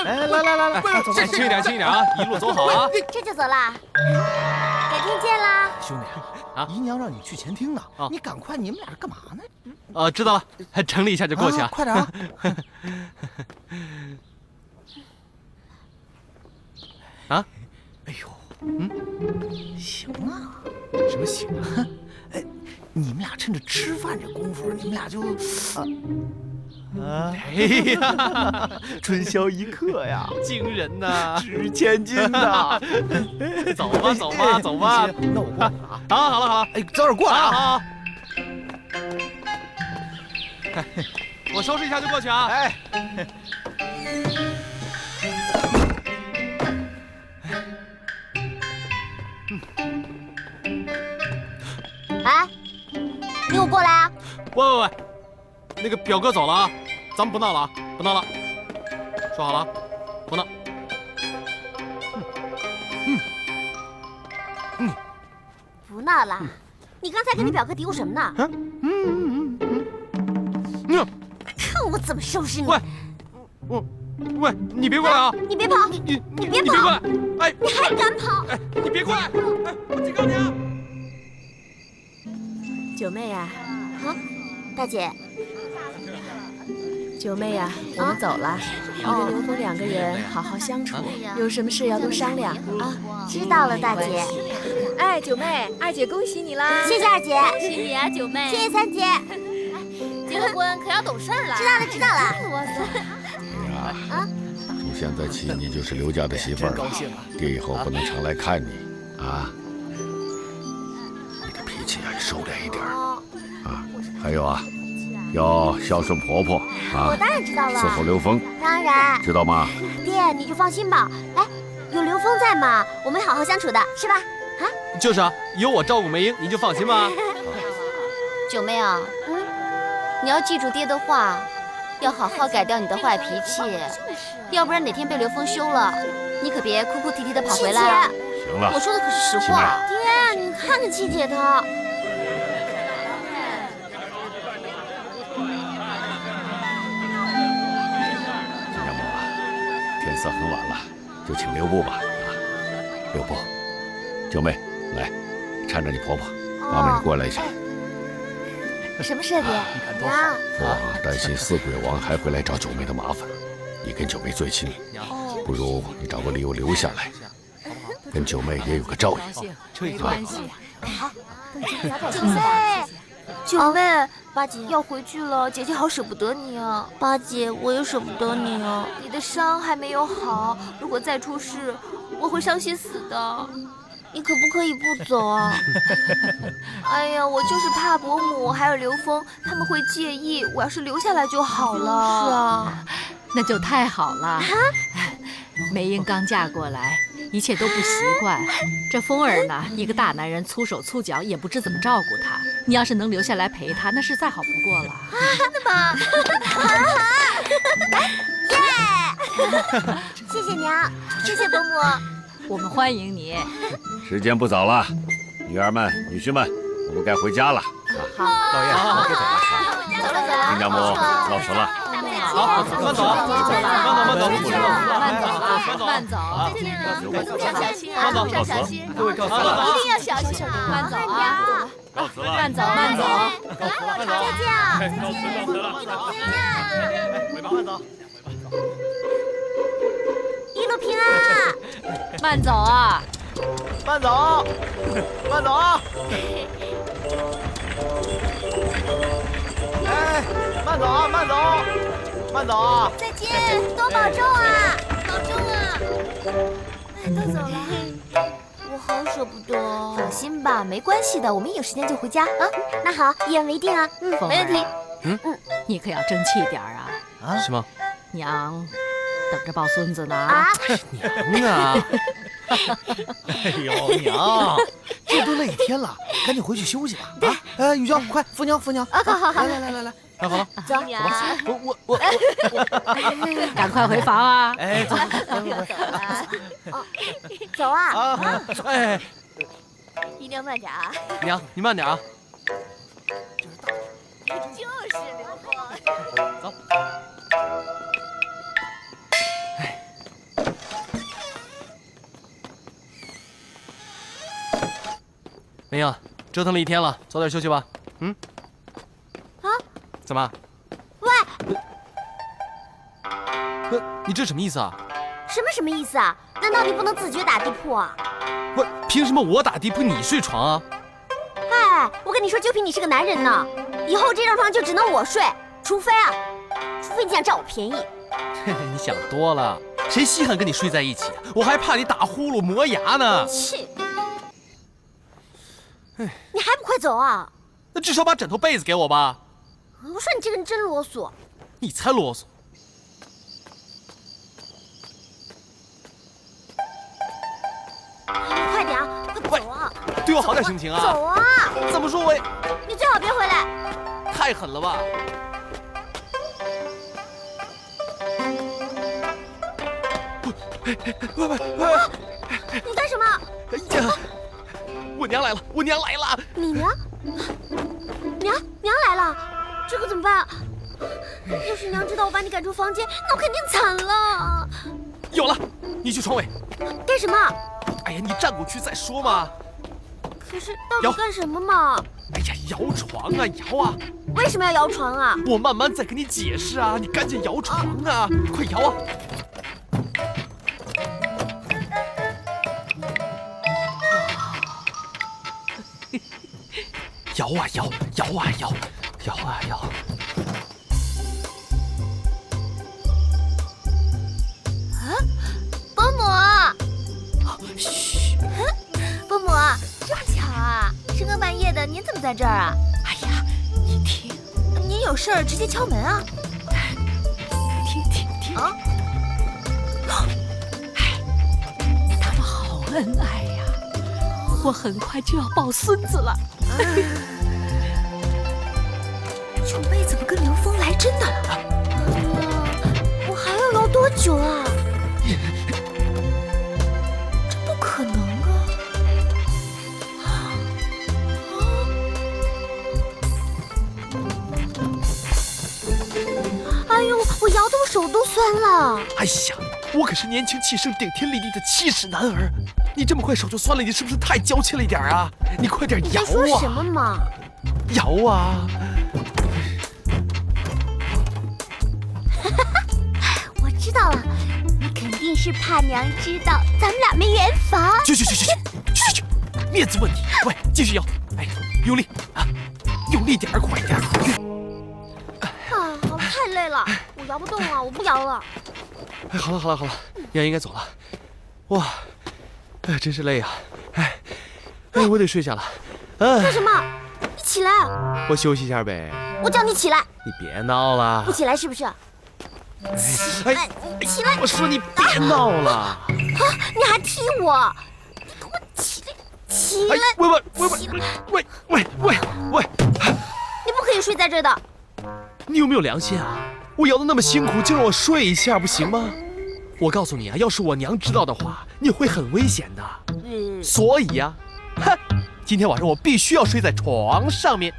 来，轻一点，轻一点啊！一路走好啊！这就走啦，改天见啦。兄弟啊，姨娘让你去前厅呢，你赶快，你们俩干嘛呢？知道了，整理一下就过去啊。快点啊！啊？哎呦，行啊，什么行啊？哎，你们俩趁着吃饭这功夫，你们俩就哎呀，春宵一刻呀，惊人呐，值千金呐！走吧，走吧，走吧。那我过来了啊！好了，哎，早点过来啊！好。我收拾一下就过去啊。哎。哎，你给我过来啊！喂，那个表哥走了啊，咱们不闹了啊，不闹了，说好了，不闹。不闹了。你刚才跟你表哥嘀咕什么呢？看我怎么收拾你！喂，你别过来啊！你别跑！你别跑！别过来！哎，你还敢跑！哎，你别过来！哎，我警告你啊！九妹呀，大姐，九妹呀，我们走了。你跟刘峰两个人好好相处，有什么事要多商量啊。知道了，大姐。哎，九妹，二姐恭喜你啦！谢谢二姐，谢谢你啊，九妹。谢谢三姐。结了婚可要懂事了。知道了。哇塞！啊，从现在起你就是刘家的媳妇儿了。爹以后不能常来看你啊。你的脾气要收敛一点啊。还有啊，要孝顺婆婆啊。我当然知道了。伺候刘峰。当然。知道吗？爹，你就放心吧。哎，有刘峰在嘛，我们好好相处的，是吧？啊？就是啊，有我照顾梅英，你就放心吧。九妹啊，你要记住爹的话，要好好改掉你的坏脾气，要不然哪天被刘峰休了，你可别哭哭啼啼的跑回来。行了，我说的可是实话。爹，你看看七姐她。杨母啊，天色很晚了，就请留步吧。留步，九妹，来，搀着你婆婆，妈妈你过来一下。什么事啊，爹？你看多好！我担心四鬼王还会来找九妹的麻烦，你跟九妹最亲，不如你找个理由留下来，跟九妹也有个照应。没关系。好，九妹，九妹，八姐要回去了，姐姐好舍不得你啊。八姐，我也舍不得你啊。你的伤还没有好，如果再出事，我会伤心死的。你可不可以不走啊？哎呀，我就是怕伯母还有刘峰他们会介意，我要是留下来就好了。是啊，那就太好了。梅英刚嫁过来，一切都不习惯。这峰儿呢，一个大男人粗手粗脚，也不知怎么照顾她。你要是能留下来陪她，那是再好不过了。真的吗？耶！谢谢娘，谢谢伯母。我们欢迎你。时间不早了，女儿们、女婿们，我们该回家了。好，老爷，该走了。走了。丁家母，告辞了。好，慢走，慢走，慢走。再见啊，路上小心啊，慢走，路上小心，各位告辞了，一定要小心啊，慢走啊，告辞了，慢走，慢走。再见啊！告辞了。回吧，慢走。一路平安。慢走啊！慢走，慢走啊！哎，慢走啊，慢走，慢走啊！再见，多保重啊，保重啊！哎，都走了，我好舍不得。放心吧，没关系的，我们一有时间就回家啊。那好，一言为定啊。凤儿没问题。你可要争气点啊！啊？是吗？娘等着抱孙子呢啊！娘啊！哎呦，娘，这都累一天了，赶紧回去休息吧。啊，哎，雨娇，快扶娘，扶娘。啊，好，来，太好了，走。我，赶快回房啊！哎，走，走啊！啊，哎，一定要慢点啊！娘，你慢点啊。就是刘峰。走。梅英，折腾了一天了，早点休息吧。嗯。啊？怎么？喂，你这什么意思啊？什么意思啊？难道你不能自觉打地铺啊？喂，凭什么我打地铺你睡床啊？哎，我跟你说，就凭你是个男人呢，以后这张床就只能我睡，除非你想占我便宜。你想多了，谁稀罕跟你睡在一起？我还怕你打呼噜磨牙呢。切！你还不快走啊？那至少把枕头被子给我吧。我说你这个人真啰嗦。你才啰嗦。你快点啊，快走啊！对我好点行不行啊？走啊！怎么说我也你最好别回来。太狠了吧？你干什么？哎呀，我娘来了！我娘来了！你娘来了，这可怎么办？要是娘知道我把你赶出房间，那我肯定惨了。有了，你去床尾。干什么？哎呀，你站过去再说嘛。可是到底干什么嘛？哎呀，摇床啊，摇啊！为什么要摇床啊？我慢慢再跟你解释啊，你赶紧摇床啊，快摇啊！摇啊摇，摇啊摇，摇啊摇。伯母，嘘，伯母，这么巧啊？深更半夜的，您怎么在这儿啊？哎呀，你听，您有事儿直接敲门啊？听啊！哎，他们好恩爱呀！我很快就要抱孙子了。九妹怎么跟刘峰来真的了？我还要摇多久啊？这不可能啊！哎呦，我摇得我手都酸了。哎呀，我可是年轻气盛、顶天立地的70男儿，你这么快手就酸了，你是不是太娇气了一点啊？你快点摇啊！你在说什么嘛？摇啊！我知道了，你肯定是怕娘知道咱们俩没圆房。去，面子问题。喂，继续摇，哎，用力啊，用力点儿，快点儿。好了，太累了，我摇不动了，我不摇了。哎，好了，娘应该走了。哇，哎，真是累啊！哎，我得睡下了。干什么？你起来！我休息一下呗。我叫你起来！你别闹了不。起来是不是？哎，起来！我说你别闹了。啊！你还踢我！你给我起来！起来！喂，你不可以睡在这儿的。你有没有良心啊？我摇得那么辛苦，就让我睡一下不行吗？我告诉你啊，要是我娘知道的话，你会很危险的。所以呀，哼，今天晚上我必须要睡在床上面。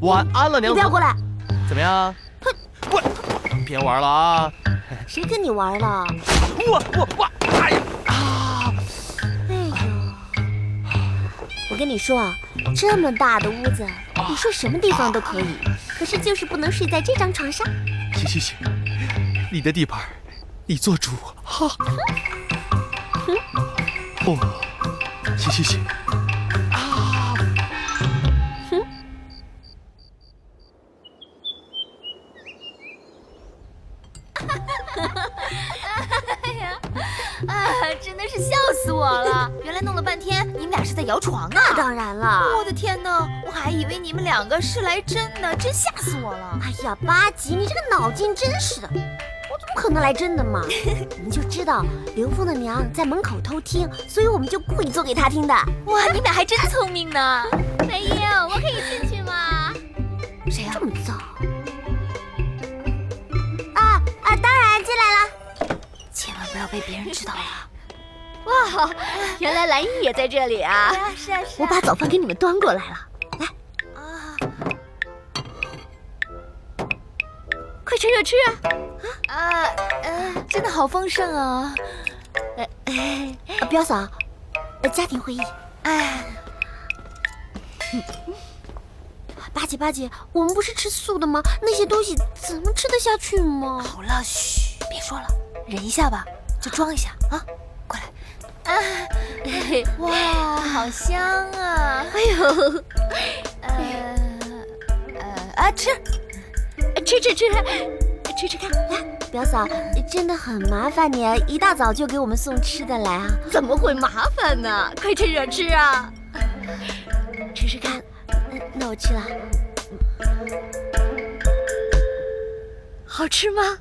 晚安了，娘子。你不要过来！怎么样？我别玩了啊！谁跟你玩了？我，哎呀啊！哎呦，我跟你说啊，这么大的屋子，你睡什么地方都可以，可是就是不能睡在这张床上。行，你的地盘，你做主哈。哦，行啊！真的是笑死我了！原来弄了半天，你们俩是在摇床啊！那当然了！我的天哪，我还以为你们两个是来真的，真吓死我了！哎呀，八吉，你这个脑筋真是的，我怎么可能来真的嘛？我们就知道刘峰的娘在门口偷听，所以我们就故意做给他听的。哇，你们俩还真聪明呢！梅英，我可以进去吗？谁呀？这么早？当然进来了，千万不要被别人知道了。哇，原来蓝玉也在这里啊！是啊，我把早饭给你们端过来了，来啊，快吃热吃啊！真的好丰盛啊！彪嫂，家庭会议。八姐，我们不是吃素的吗？那些东西怎么吃得下去吗？好了，嘘，别说了，忍一下吧，就装一下啊，过来。哇，好香啊！哎呦，吃看，来，表嫂，真的很麻烦你，一大早就给我们送吃的来啊。怎么会麻烦呢？快趁热吃啊！吃看，那我吃了。好吃吗？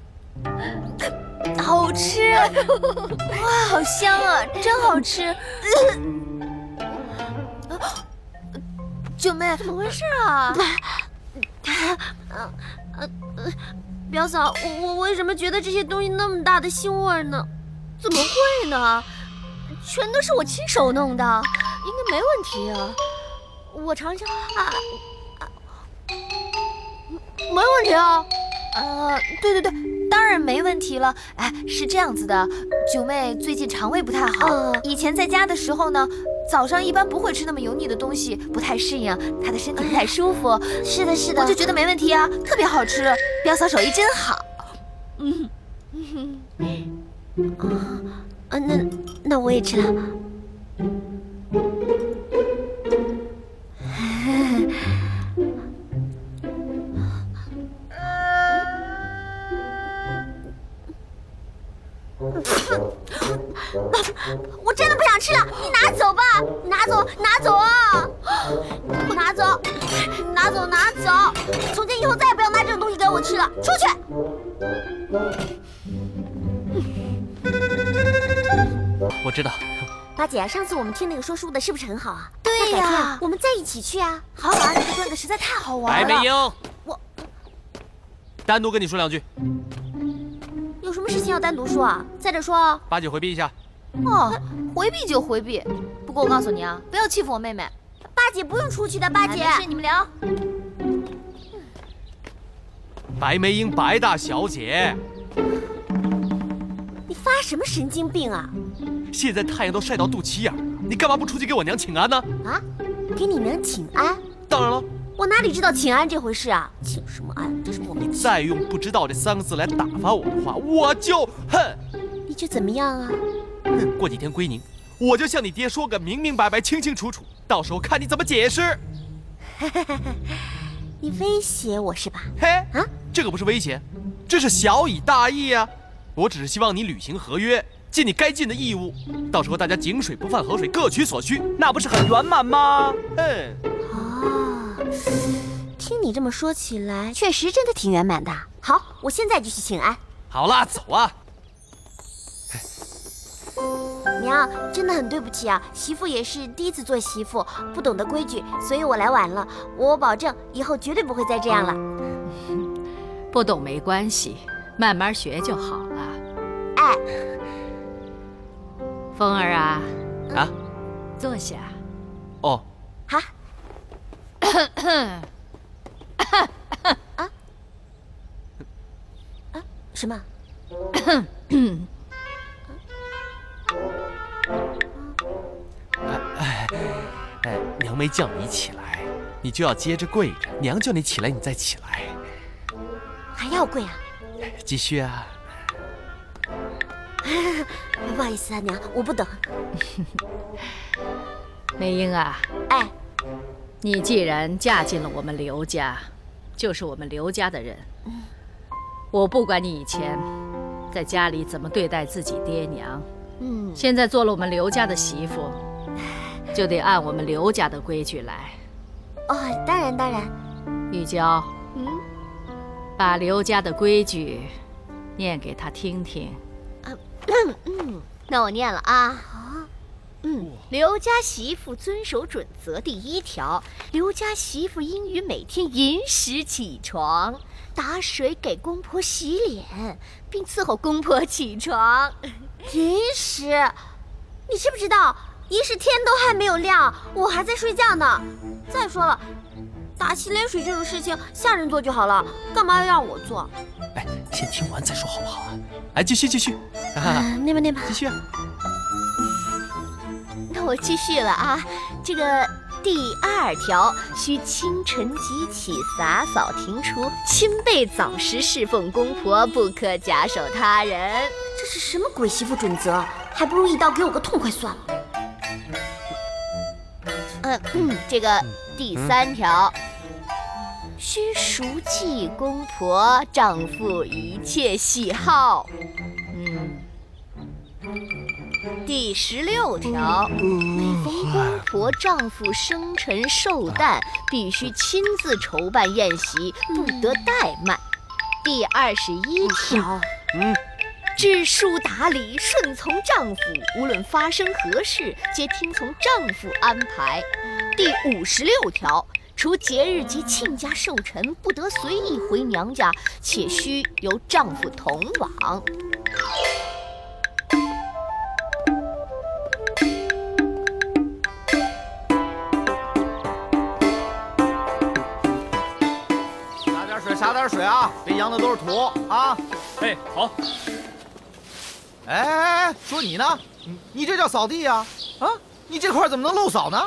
好吃！哇，好香啊，真好吃！九妹，怎么回事啊？表嫂，我为什么觉得这些东西那么大的腥味呢？怎么会呢？全都是我亲手弄的，应该没问题啊。我尝尝啊，没问题啊。对，当然没问题了。哎，是这样子的，九妹最近肠胃不太好，以前在家的时候呢，早上一般不会吃那么油腻的东西，不太适应，她的身体不太舒服。是的，我就觉得没问题啊，特别好吃。表嫂手艺真好。那我也吃了。我真的不想吃了，你拿走吧，拿走啊！拿走！从今以后再也不要拿这种东西给我吃了，出去！我知道。八姐，上次我们听那个说书的是不是很好啊？对呀，那改天我们在一起去啊！好玩，这个段子实在太好玩了。白梅英，我单独跟你说两句。有什么事情要单独说啊？在这说啊！八姐回避一下。哦，回避就回避。不过我告诉你啊，不要欺负我妹妹。八姐不用出去的，八姐。没事，你们聊。白梅英，白大小姐，你发什么神经病啊？现在太阳都晒到肚脐眼了，你干嘛不出去给我娘请安呢？啊？给你娘请安？当然了，我哪里知道请安这回事啊？请什么安？真是莫名其妙。再用不知道这3个字来打发我的话，我就哼！你就怎么样啊？过几天归宁，我就向你爹说个明明白白、清清楚楚，到时候看你怎么解释。你威胁我是吧？嘿，啊，这个不是威胁，这是小以大义啊！我只是希望你履行合约，尽你该尽的义务，到时候大家井水不犯河水，各取所需，那不是很圆满吗？哦，听你这么说起来，确实真的挺圆满的。好，我现在就去请安。好啦，走啊！娘，真的很对不起啊，媳妇也是第一次做媳妇，不懂得规矩，所以我来晚了。我保证以后绝对不会再这样了。不懂没关系，慢慢学就好了。哎，风儿啊，坐下。哦，好。什么？娘没叫你起来，你就要接着跪着；娘叫你起来，你再起来。还要跪啊？继续啊！不好意思啊，娘，我不懂。梅英啊，哎，你既然嫁进了我们刘家，就是我们刘家的人。我不管你以前在家里怎么对待自己爹娘，现在做了我们刘家的媳妇，就得按我们刘家的规矩来。哦，当然当然。玉娇，把刘家的规矩念给他听听。那我念了啊。刘家媳妇遵守准则第1条：刘家媳妇应于每天寅时起床，打水给公婆洗脸，并伺候公婆起床。寅时，你知不知道寅时天都还没有亮，我还在睡觉呢。再说了，打洗脸水这种事情下人做就好了，干嘛要让我做？哎，先听完再说好不好啊？哎，继续。念吧。继续啊！那我继续了啊，这个第2条，需清晨即起，洒扫庭除，亲辈早时侍奉公婆，不可假手他人。这是什么鬼媳妇准则？还不如一刀给我个痛快算了。这个第3条，需熟记公婆丈夫一切喜好。第16条，每逢公婆丈夫生辰寿诞，必须亲自筹办宴席，不得怠慢。第21条，知书达理，顺从丈夫，无论发生何事，皆听从丈夫安排。第56条，除节日及亲家寿辰，不得随意回娘家，且需由丈夫同往。撒点水啊，别扬的都是土啊！哎，好。哎，说你呢，你这叫扫地呀？啊，你这块怎么能漏扫呢？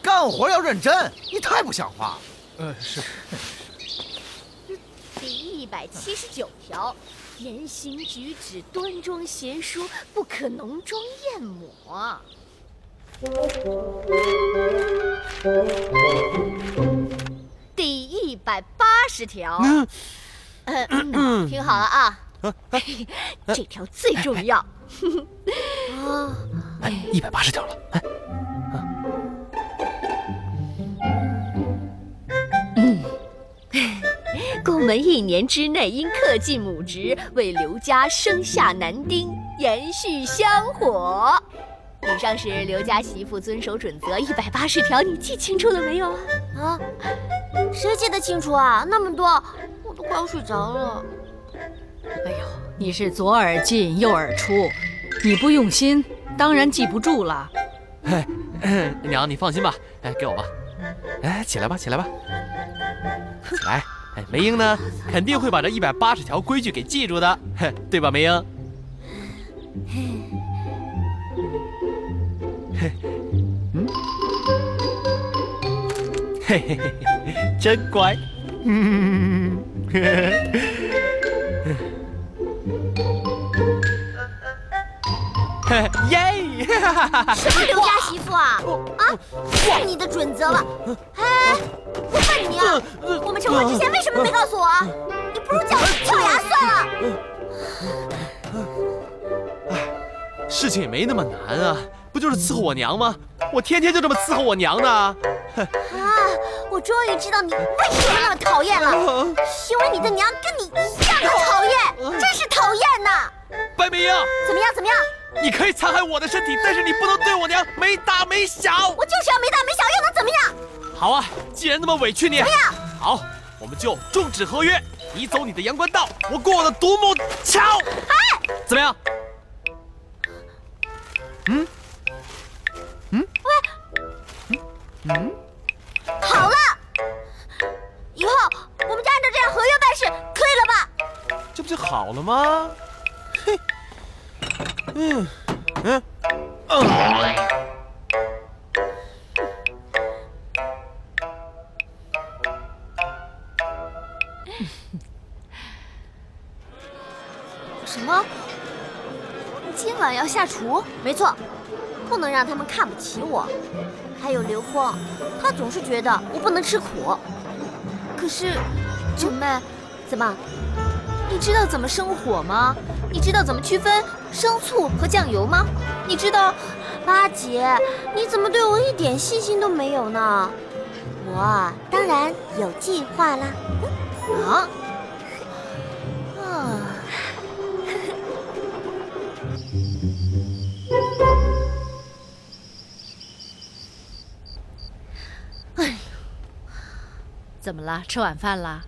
干活要认真，你太不像话了。是。第179条，言行举止端庄贤淑，不可浓妆艳抹。第180条，听好了啊，这条最重要。哎，180条了。宫门1年之内应恪尽母职，为刘家生下男丁，延续香火。以上是刘家媳妇遵守准则180条，你记清楚了没有啊？啊，谁记得清楚啊？那么多，我都快要睡着了。哎呦，你是左耳进右耳出，你不用心，当然记不住了。娘，你放心吧，哎，给我吧。哎，起来吧，起来吧，起来。哎，梅英呢，肯定会把这180条规矩给记住的，对吧，梅英？嘿嘿嘿，真乖。耶！什么刘家媳妇啊？是你的准则了。哎，我问你啊，我们成婚之前为什么没告诉我啊？你不如叫我跳崖算了。事情也没那么难啊，不就是伺候我娘吗？我天天就这么伺候我娘呢。啊，我终于知道你为什么那么讨厌了，因为你的娘跟你一样的讨厌，真是讨厌呐！白梅英，怎么样？怎么样？你可以残害我的身体，但是你不能对我娘没大没小。我就是要没大没小，又能怎么样？好啊，既然那么委屈你，怎么样？好，我们就终止合约，你走你的阳关道，我过我的独木桥。哎，怎么样？好了，以后我们就按照这样合约办事，可以了吧？这不就好了吗？嘿，什么？今晚要下厨？没错，不能让他们看不起我。还有刘峰，他总是觉得我不能吃苦。可是，九妹，怎么？你知道怎么生火吗？你知道怎么区分生醋和酱油吗？你知道？八姐，你怎么对我一点信心都没有呢？我当然有计划啦。怎么了？吃晚饭啦？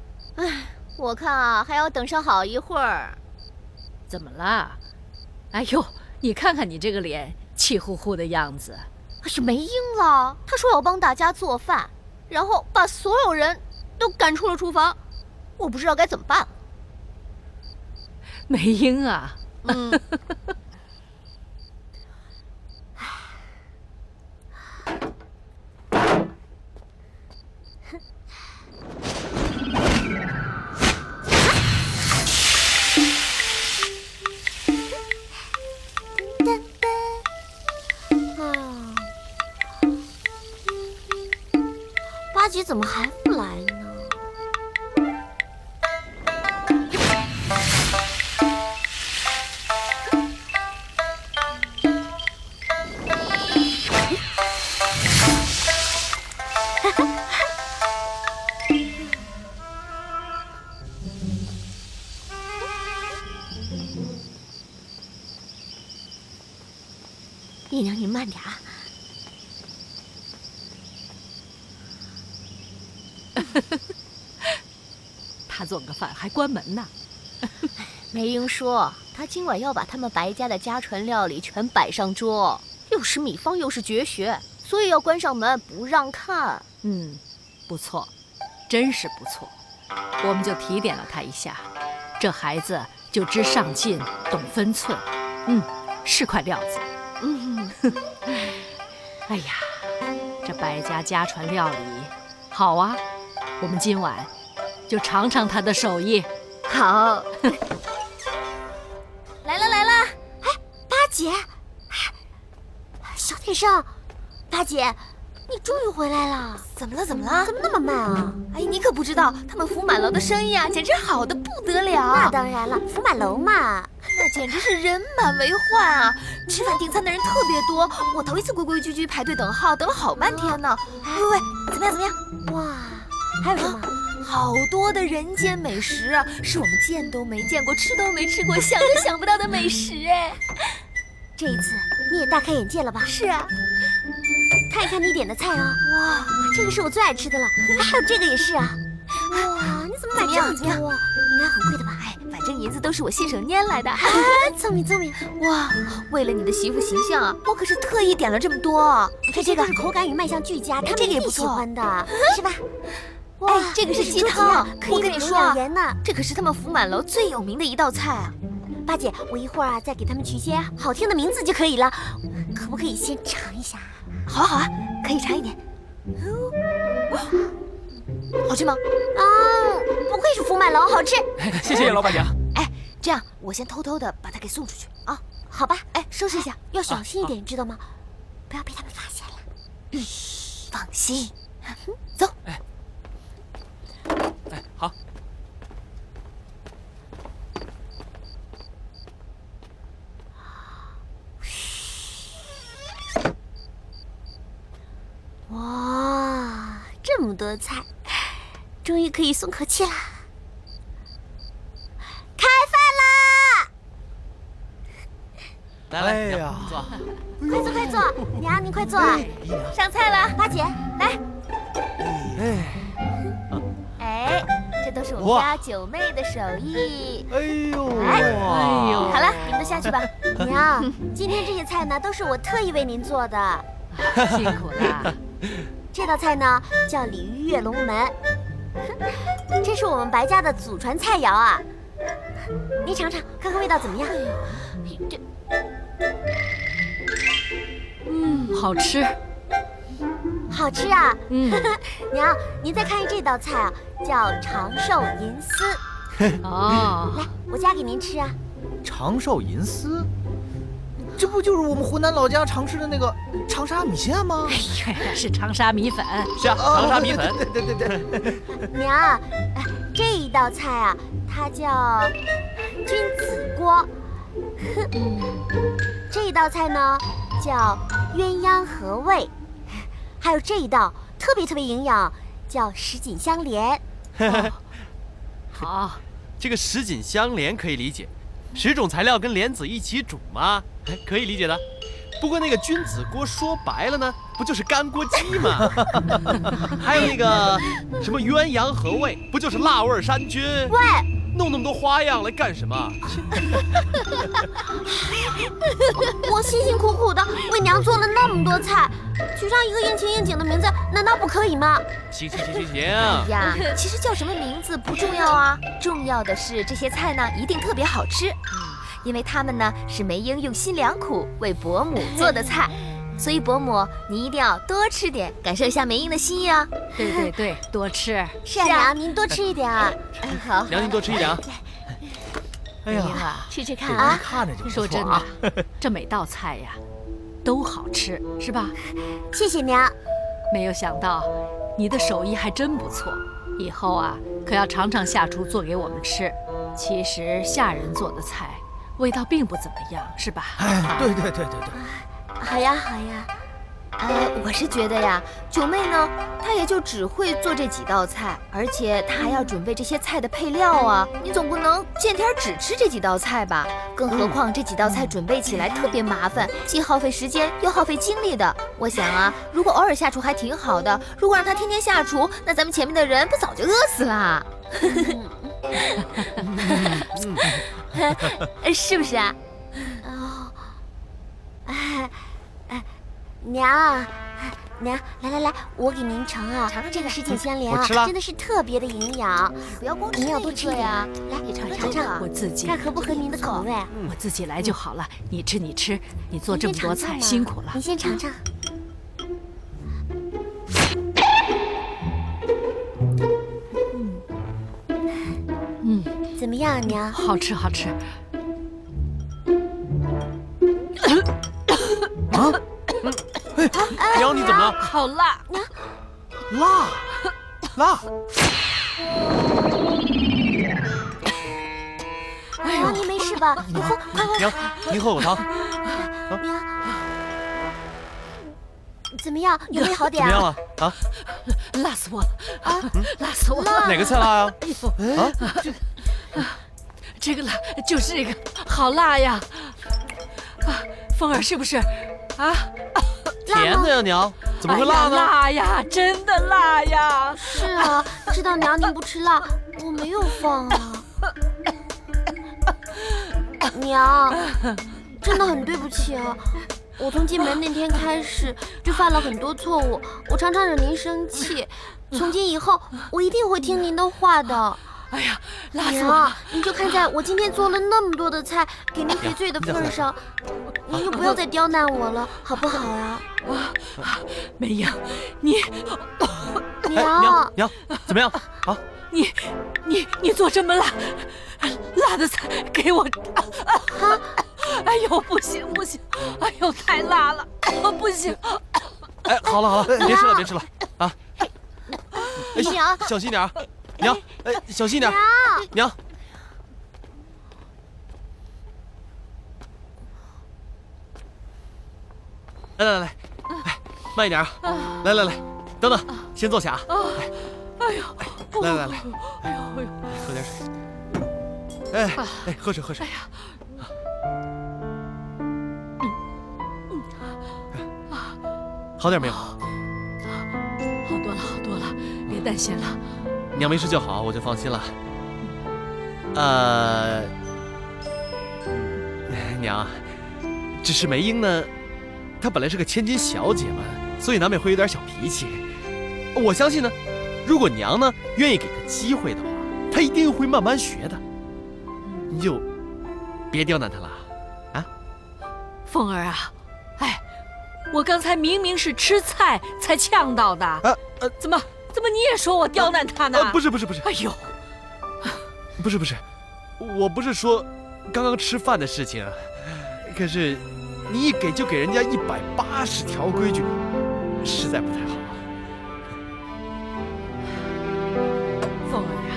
我看啊，还要等上好一会儿。怎么了？哎呦，你看看你这个脸，气呼呼的样子。哎呦，没英了，他说要帮大家做饭，然后把所有人都赶出了厨房，我不知道该怎么办。梅英啊，姐怎么还不来呢？姨娘，您慢点啊。他做个饭还关门呢。梅英说，她今晚要把他们白家的家传料理全摆上桌，又是秘方又是绝学，所以要关上门不让看。不错，真是不错。我们就提点了他一下，这孩子就知上进，懂分寸。是块料子。哎呀，这白家家传料理好啊，我们今晚就尝尝他的手艺。好，来了来了！哎，八姐，小天生，八姐，你终于回来了。怎么了？怎么了？怎么那么慢啊？哎，你可不知道，他们福满楼的生意啊，简直好的不得了。那当然了，福满楼嘛，那简直是人满为患啊！吃饭订餐的人特别多，我头一次规规矩矩排队等号，等了好半天呢。喂，怎么样？怎么样？哇，还有什么？好多的人间美食啊，是我们见都没见过、吃都没吃过、想都想不到的美食哎。这一次你也大开眼界了吧？是啊，看一看你点的菜啊！哇，这个是我最爱吃的了，还有这个也是啊！哇，你怎么买这么多？应该很贵的吧？哎，反正银子都是我信手拈来的。聪明聪明！哇，为了你的媳妇形象啊，我可是特意点了这么多。你看这个，是口感与卖相俱佳，他们这个也不喜错欢的，是吧？哇，这个是鸡汤，可以我跟你说养颜呢。这可是他们福满楼最有名的一道菜啊。八姐，我一会儿啊再给他们取些好听的名字就可以了，可不可以先尝一下？好啊好啊，可以尝一点。好吃吗？不愧是福满楼，好吃。谢谢老板娘。哎，这样我先偷偷的把它给送出去啊。好吧，哎，收拾一下，要小心一点，知道吗？不要被他们发现了。放心。走。哎，好。哇，这么多菜，终于可以松口气啦！开饭啦！来，哎呀坐。快坐快坐，娘您快坐，上菜了，八姐来。哎，这都是我们家九妹的手艺。哎呦哎呦，好了，你们都下去吧。娘，今天这些菜呢，都是我特意为您做的。辛苦了。这道菜呢叫鲤鱼跃龙门，这是我们白家的祖传菜肴啊。您尝尝，看看味道怎么样？好吃。好吃啊！娘，您再看这道菜啊，叫长寿银丝。哦，来，我夹给您吃啊。长寿银丝，这不就是我们湖南老家常吃的那个长沙米线吗？是长沙米粉。是啊，长沙米粉。对。娘，这一道菜啊，它叫君子锅。这一道菜呢叫鸳鸯合味，还有这一道特别营养，叫什锦香莲。好，这个什锦香莲可以理解，10种材料跟莲子一起煮吗？可以理解的。不过那个君子锅说白了呢，不就是干锅鸡吗？还有那个什么鸳鸯合味，不就是辣味山菌？喂，弄那么多花样来干什么？我辛辛苦苦的为娘做了那么多菜，取上一个应情应景的名字，难道不可以吗？行，呀，其实叫什么名字不重要啊，重要的是这些菜呢一定特别好吃，因为它们呢是梅英用心良苦为伯母做的菜，所以伯母你一定要多吃点，感受一下梅英的心意啊。对，多吃。是啊，娘，您多吃一点啊。好，娘您多吃一点啊。哎呀，梅英啊，吃吃看这啊。看着就不说真错啊。的，这每道菜呀都好吃，是吧？谢谢娘。没有想到你的手艺还真不错，以后啊可要常常下厨做给我们吃。其实下人做的菜味道并不怎么样，是吧？哎，对。好呀好呀。我是觉得呀，九妹呢，她也就只会做这几道菜，而且她还要准备这些菜的配料啊。你总不能见天只吃这几道菜吧？更何况这几道菜准备起来特别麻烦，既耗费时间又耗费精力的。我想啊，如果偶尔下厨还挺好的，如果让她天天下厨，那咱们前面的人不早就饿死啦？是不是啊？娘，来，我给您盛啊，这个什锦鲜莲啊，真的是特别的营养，不要光吃您要多吃点呀。来，尝尝，我自己看合不合您的口味。我自己来就好了，你吃，你做这么多菜辛苦了。你先尝尝。怎么样，娘？好吃。娘，你怎么了？好辣！辣！娘，您没事吧？你喝，快！娘，您喝口汤。娘，怎么样？有没有好点怎么样啊？了啊？辣死我了！辣死我了！哪个菜辣呀？这个辣，就是这个，好辣呀！风儿是不是？啊？甜的呀，娘，怎么会辣呢？辣呀，真的辣呀！是啊，知道娘您不吃辣，我没有放啊。娘，真的很对不起啊！我从进门那天开始就犯了很多错误，我常常惹您生气。从今以后，我一定会听您的话的。哎呀，辣死我了！娘，您就看在我今天做了那么多的菜给您赔罪的份上，您就不要再刁难我了，好不好啊？梅英，你娘，娘，怎么样啊？你做这么辣的菜给我哎呦，不行，哎呦，太辣了，不行！哎，好了，别吃了啊！娘，小心点啊！娘，小心点！娘，来，慢一点啊！来，等，先坐下啊！哎呦，来，哎呦，喝点水。哎，喝水。哎呀，好点没有？好多了，别担心了。娘没事就好，我就放心了。娘，只是梅英呢，她本来是个千金小姐嘛，所以难免会有点小脾气。我相信呢，如果娘呢愿意给她机会的话，她一定会慢慢学的。你就别刁难她了，啊？凤儿啊，哎，我刚才明明是吃菜才呛到的，怎么你也说我刁难她呢？不是。哎呦，不是，我不是说刚刚吃饭的事情，可是你一给就给人家180条规矩，实在不太好。凤儿啊，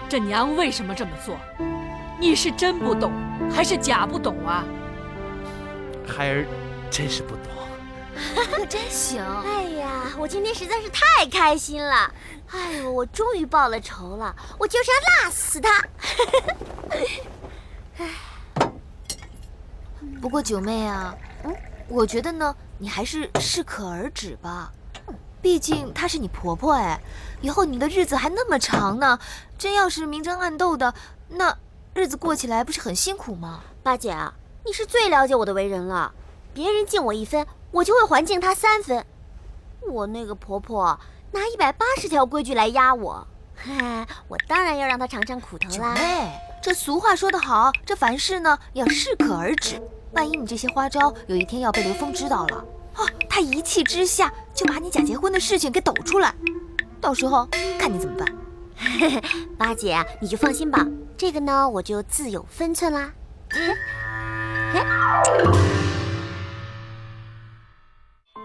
这娘为什么这么做？你是真不懂还是假不懂啊？孩儿真是不懂。可真行！哎呀，我今天实在是太开心了！哎呦，我终于报了仇了，我就是要辣死他！不过九妹啊，我觉得呢，你还是适可而止吧。毕竟她是你婆婆哎，以后你的日子还那么长呢，真要是明争暗斗的，那日子过起来不是很辛苦吗？八姐啊，你是最了解我的为人了，别人敬我1分，我就会还敬他3分。我那个婆婆拿180条规矩来压我，我当然要让她尝尝苦头啦。九妹，这俗话说得好，这凡事呢要适可而止。万一你这些花招有一天要被刘峰知道了，他一气之下就把你假结婚的事情给抖出来，到时候看你怎么办。八姐，你就放心吧，这个呢我就自有分寸啦。